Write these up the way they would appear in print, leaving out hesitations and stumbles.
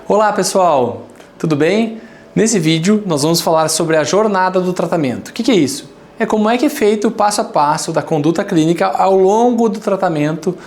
Olá pessoal, tudo bem? Nesse vídeo nós vamos falar sobre a jornada do tratamento. O que é isso? É como é que é feito o passo a passo da conduta clínica ao longo do tratamento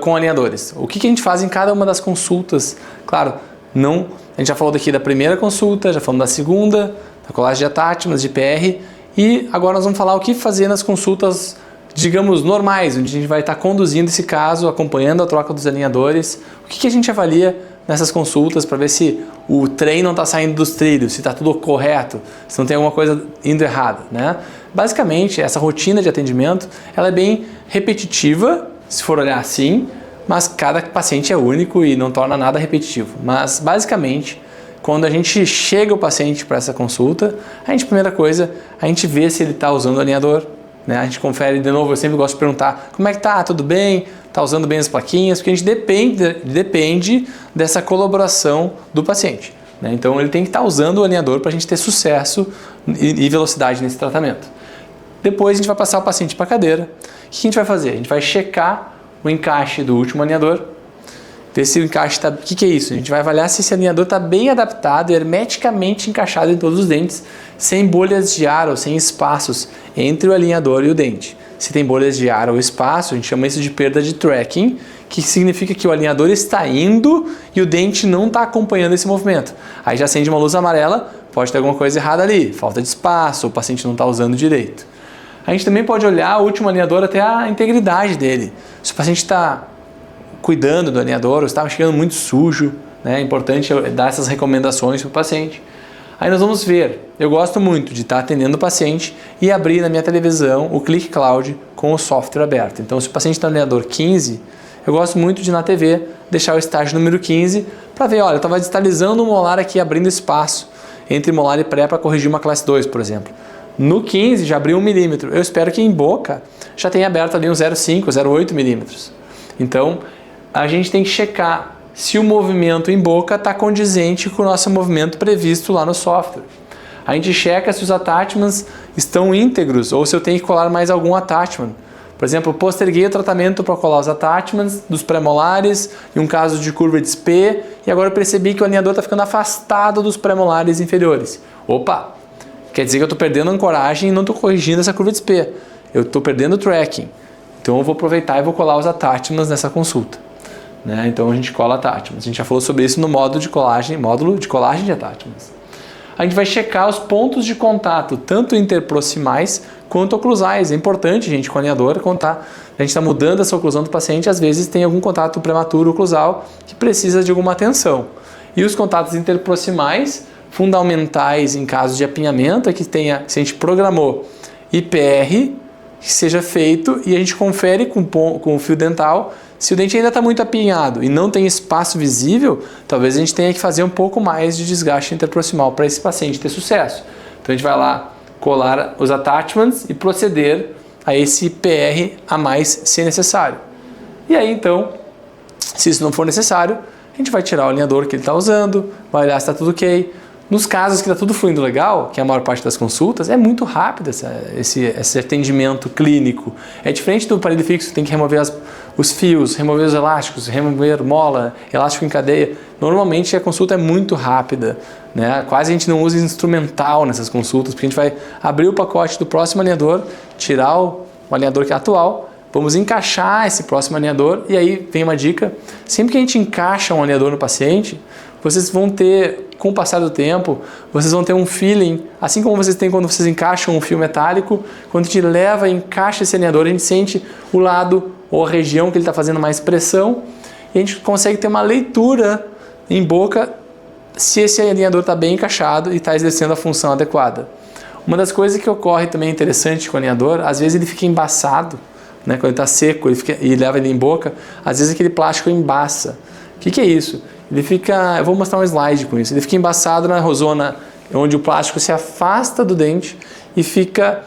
com alinhadores. O que a gente faz em cada uma das consultas. Claro, a gente já falou daqui da primeira consulta, já falamos da segunda, da colagem de atátimas, de PR, e agora nós vamos falar o que fazer nas consultas, digamos, normais, onde a gente vai estar conduzindo esse caso, acompanhando a troca dos alinhadores. O que a gente avalia nessas consultas para ver se o trem não está saindo dos trilhos, se está tudo correto, se não tem alguma coisa indo errada, né? Basicamente, essa rotina de atendimento, ela é bem repetitiva, se for olhar assim, mas cada paciente é único e não torna nada repetitivo. Mas, basicamente, quando a gente chega o paciente para essa consulta, primeira coisa, a gente vê se ele está usando o alinhador, né? A gente confere de novo, eu sempre gosto de perguntar, como é que tá? Tudo bem? Está usando bem as plaquinhas? Porque a gente depende dessa colaboração do paciente, né? Então ele tem que estar usando o alinhador para a gente ter sucesso e velocidade nesse tratamento. Depois a gente vai passar o paciente para a cadeira. O que a gente vai fazer? A gente vai checar o encaixe do último alinhador, ver se o encaixe está... O que é isso? A gente vai avaliar se esse alinhador está bem adaptado e hermeticamente encaixado em todos os dentes, sem bolhas de ar ou sem espaços entre o alinhador e o dente. Se tem bolhas de ar ou espaço, a gente chama isso de perda de tracking, que significa que o alinhador está indo e o dente não está acompanhando esse movimento. Aí já acende uma luz amarela, pode ter alguma coisa errada ali, falta de espaço, o paciente não está usando direito. A gente também pode olhar o último alinhador até a integridade dele. Se o paciente está cuidando do alinhador ou está chegando muito sujo, né? É importante dar essas recomendações para o paciente. Aí nós vamos ver, eu gosto muito de estar atendendo o paciente e abrir na minha televisão o Click Cloud com o software aberto. Então se o paciente está no alinhador 15, eu gosto muito de na TV deixar o estágio número 15 para ver, olha, eu estava distalizando o molar aqui, abrindo espaço entre molar e pré para corrigir uma classe 2, por exemplo. No 15 já abriu 1 milímetro, eu espero que em boca já tenha aberto ali um 0,5, 0,8 milímetros. Então a gente tem que checar se o movimento em boca está condizente com o nosso movimento previsto lá no software. A gente checa se os attachments estão íntegros ou se eu tenho que colar mais algum attachment. Por exemplo, posterguei o tratamento para colar os attachments dos premolares, em um caso de curva de SP, e agora eu percebi que o alinhador está ficando afastado dos premolares inferiores. Opa! Quer dizer que eu estou perdendo a ancoragem e não estou corrigindo essa curva de SP. Eu estou perdendo o tracking. Então eu vou aproveitar e vou colar os attachments nessa consulta, né? Então a gente cola attachments. A gente já falou sobre isso no módulo de colagem de attachments. A gente vai checar os pontos de contato, tanto interproximais quanto oclusais. É importante, gente, com o alinhador, contar. A gente está mudando essa oclusão do paciente, às vezes tem algum contato prematuro oclusal que precisa de alguma atenção. E os contatos interproximais, fundamentais em caso de apinhamento, é que tenha, se a gente programou IPR, que seja feito e a gente confere com o fio dental. Se o dente ainda está muito apinhado e não tem espaço visível, talvez a gente tenha que fazer um pouco mais de desgaste interproximal para esse paciente ter sucesso. Então a gente vai lá colar os attachments e proceder a esse PR a mais se necessário. E aí então, se isso não for necessário, a gente vai tirar o alinhador que ele está usando, vai olhar se está tudo ok. Nos casos que está tudo fluindo legal, que é a maior parte das consultas, é muito rápido esse atendimento clínico. É diferente do aparelho fixo, tem que remover os fios, remover os elásticos, remover mola, elástico em cadeia. Normalmente a consulta é muito rápida, né? Quase a gente não usa instrumental nessas consultas, porque a gente vai abrir o pacote do próximo alinhador, tirar o alinhador que é atual, vamos encaixar esse próximo alinhador e aí vem uma dica. Sempre que a gente encaixa um alinhador no paciente, vocês vão ter, com o passar do tempo, vocês vão ter um feeling, assim como vocês têm quando vocês encaixam um fio metálico, quando a gente leva e encaixa esse alinhador, a gente sente o lado ou a região que ele está fazendo mais pressão e a gente consegue ter uma leitura em boca se esse alinhador está bem encaixado e está exercendo a função adequada. Uma das coisas que ocorre também interessante com o alinhador, às vezes ele fica embaçado, né? Quando ele está seco e leva ele em boca, às vezes aquele plástico embaça. O que é isso? Ele fica, eu vou mostrar um slide com isso, ele fica embaçado na zona onde o plástico se afasta do dente e fica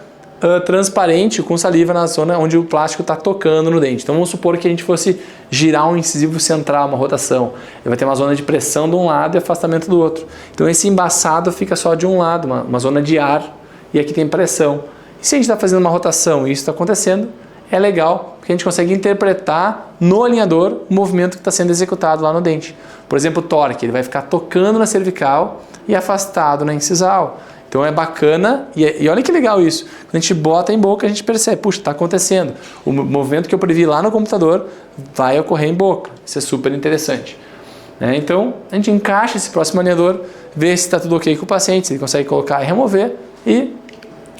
transparente com saliva na zona onde o plástico está tocando no dente. Então vamos supor que a gente fosse girar um incisivo central, uma rotação. Ele vai ter uma zona de pressão de um lado e afastamento do outro. Então esse embaçado fica só de um lado, uma zona de ar, e aqui tem pressão. E se a gente está fazendo uma rotação e isso está acontecendo, é legal, porque a gente consegue interpretar no alinhador o movimento que está sendo executado lá no dente. Por exemplo, o torque, ele vai ficar tocando na cervical e afastado na incisal. Então é bacana, e olha que legal isso. Quando a gente bota em boca, a gente percebe, puxa, está acontecendo. O movimento que eu previ lá no computador vai ocorrer em boca. Isso é super interessante. Então, a gente encaixa esse próximo alinhador, vê se está tudo ok com o paciente, se ele consegue colocar e remover, e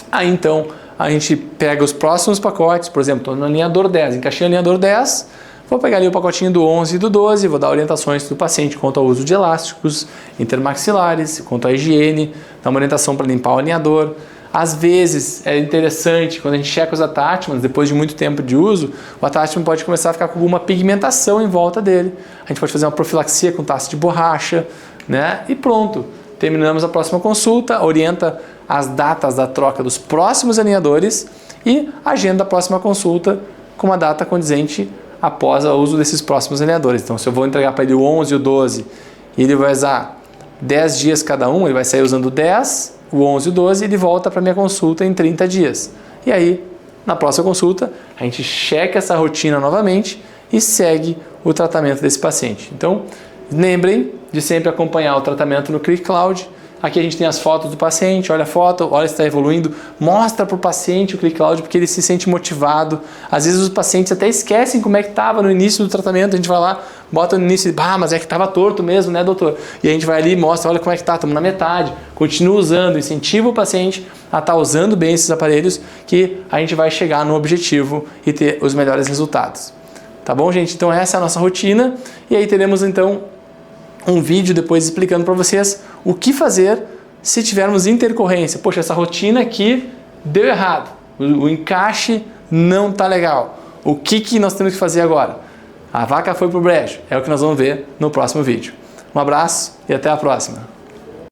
aí então a gente pega os próximos pacotes, por exemplo, estou no alinhador 10, encaixei o alinhador 10, vou pegar ali o pacotinho do 11 e do 12, vou dar orientações para o paciente quanto ao uso de elásticos intermaxilares, quanto à higiene, dar uma orientação para limpar o alinhador. Às vezes é interessante, quando a gente checa os attachments, depois de muito tempo de uso, o attachment pode começar a ficar com alguma pigmentação em volta dele. A gente pode fazer uma profilaxia com taça de borracha, né? E pronto, terminamos a próxima consulta, orienta as datas da troca dos próximos alinhadores e agenda a próxima consulta com uma data condizente após o uso desses próximos alinhadores. Então, se eu vou entregar para ele o 11 e o 12 e ele vai usar 10 dias cada um, ele vai sair usando 10, o 11 e o 12, e ele volta para minha consulta em 30 dias. E aí, na próxima consulta, a gente checa essa rotina novamente e segue o tratamento desse paciente. Então, lembrem de sempre acompanhar o tratamento no ClickCloud. Aqui a gente tem as fotos do paciente, olha a foto, olha se está evoluindo, mostra para o paciente o ClickCloud porque ele se sente motivado. Às vezes os pacientes até esquecem como é que estava no início do tratamento, a gente vai lá, bota no início e mas é que estava torto mesmo, né, doutor? E a gente vai ali e mostra, olha como é que está, estamos na metade, continua usando, incentiva o paciente a estar usando bem esses aparelhos que a gente vai chegar no objetivo e ter os melhores resultados. Tá bom, gente? Então essa é a nossa rotina e aí teremos então um vídeo depois explicando para vocês o que fazer se tivermos intercorrência. Poxa, essa rotina aqui deu errado, o encaixe não está legal. O que nós temos que fazer agora? A vaca foi pro brejo, é o que nós vamos ver no próximo vídeo. Um abraço e até a próxima.